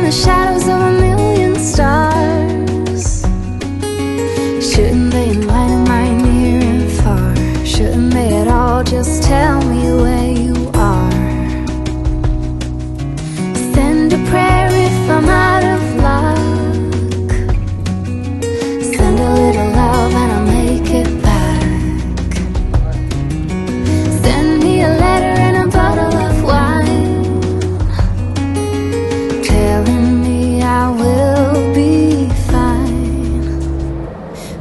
the shadows of a million stars. Shouldn't they enlighten my near and far? Shouldn't they at all just tell me where you are? Send a prayer if I'm out of luck. Send a little love and I'll make it back. Send me a letter and a bottle of wine, telling me I will be fine.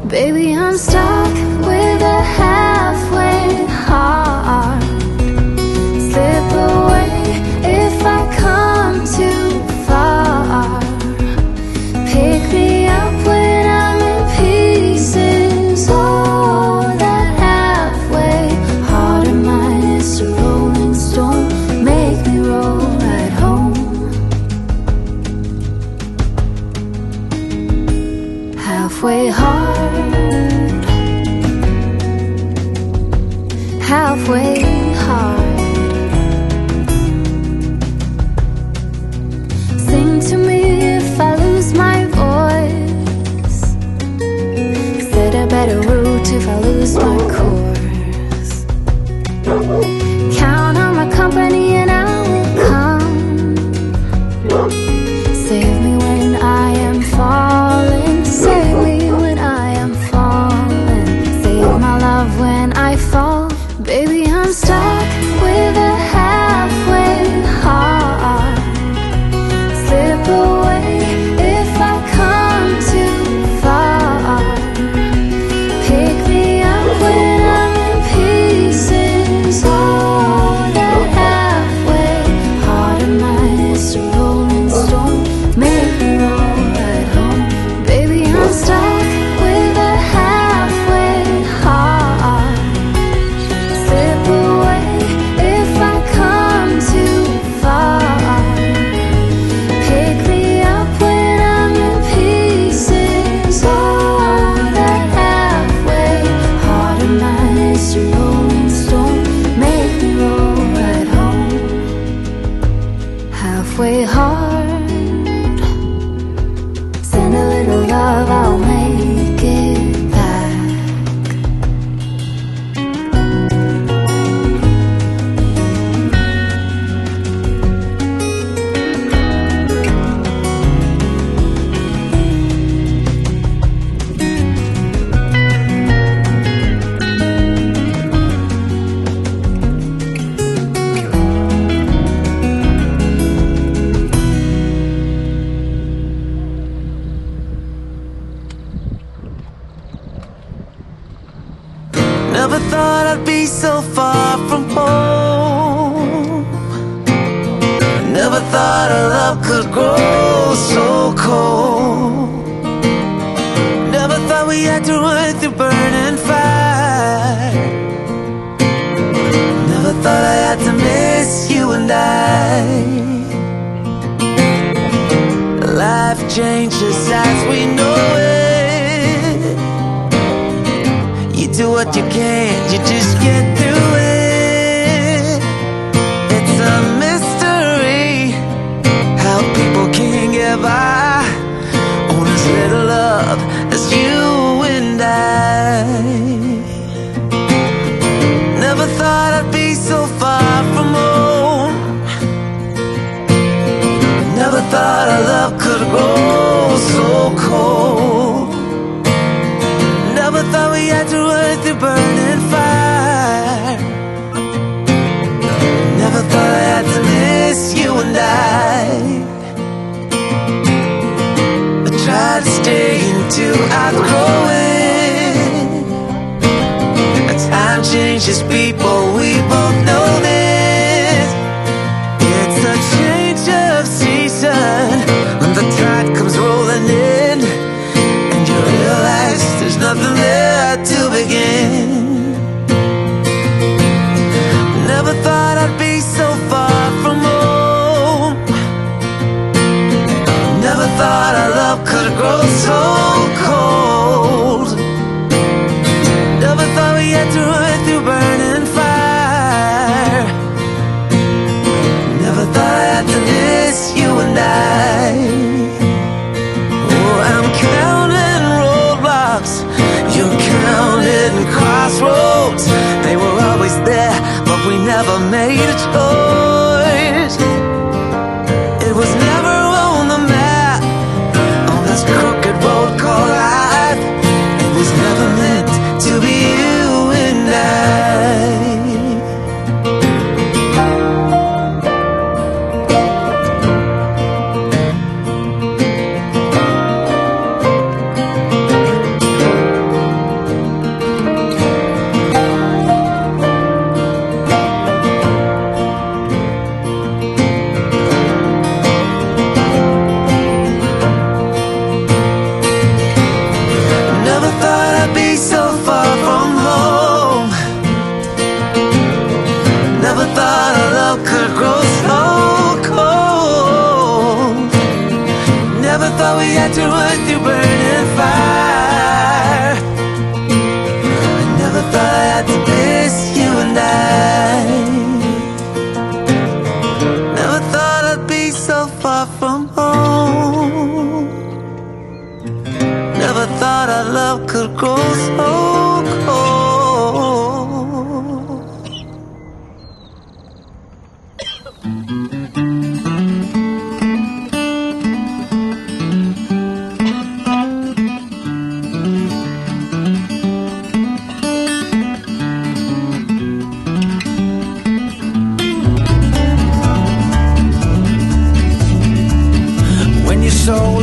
Baby, I'm stuck with a halfway heart. Slip away if I come too far. Pick me up when I'm in pieces. Oh, that halfway heart of mine is a rolling stone. Make me roll right home. Halfway hard, halfway hard. Sing to me if I lose my voice. Set a better route if I lose my course. Count on my company and I will come. Save me when I am falling. Save me when I am falling. Save my love when I fall. Baby, I'm stuck with a halfway heart. Slip away if I come too far. Pick me up when I'm in pieces. Oh, that halfway heart of mine is a rolling stone. Make me roll right home. Baby, I'm stuck with a halfway heart. Slip away if I come too far. Pick me up when I'm in pieces. Oh, that halfway heart of mine is a rolling stone. Make me roll right home. Halfway hard. Send a little love, I'll make it back. Never thought I'd be so far from home. Never thought our love could grow so cold. Never thought we had to run through burning fire. Never thought I had to miss you and I. Life changes as we know it. You do what you can, you just get through it. It's a mystery how people can get by on as little love as you and I. Never thought I'd be so far from home. Never thought our love could grow so cold. Never thought we had to run through burning fire. Never thought I had to miss you and I tried to stay until outgrow it. Time changes people, we both know this. It's a change of season when the tide comes rolling in, and you realize there's nothing there to begin. Never thought I'd be so far from home. Never thought our love could grow so cold. Never thought we had to run through burning fire.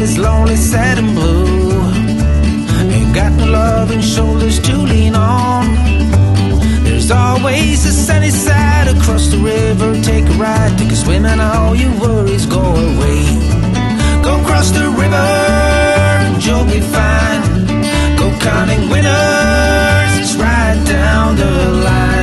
is lonely, sad and blue. Ain't got no love and shoulders to lean on. There's always a sunny side across the river. Take a ride, take a swim, and all your worries go away. Go cross the river and you'll be fine. Go counting winners, it's right down the line.